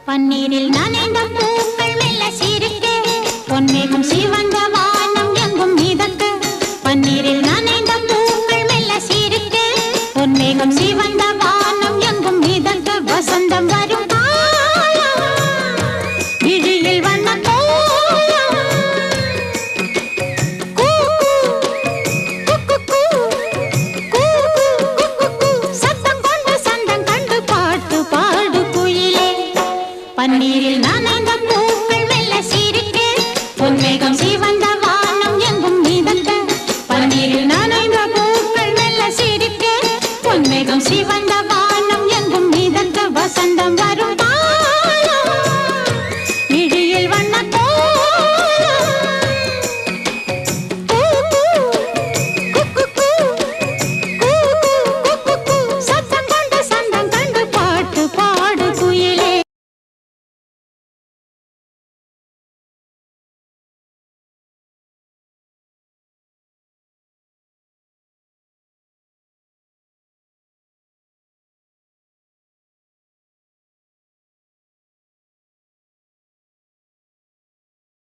பன்னீரில் நனைந்த பூக்கள் மெல்ல சிரிக்க பொன்மேகம் சிவந்த வானம் எங்கும் மிதக்க பன்னீரில் நனைந்த பூக்கள் மெல்ல சிரிக்க பொன்மேகம் சிவந்த வானம் எங்கும் மிதக்க வசந்தம் வரும் விழியில் வண்ண சத்தம் கொண்டு சந்தம் கண்டு பாட்டு பாடு குயிலே பன்னீரில் நான்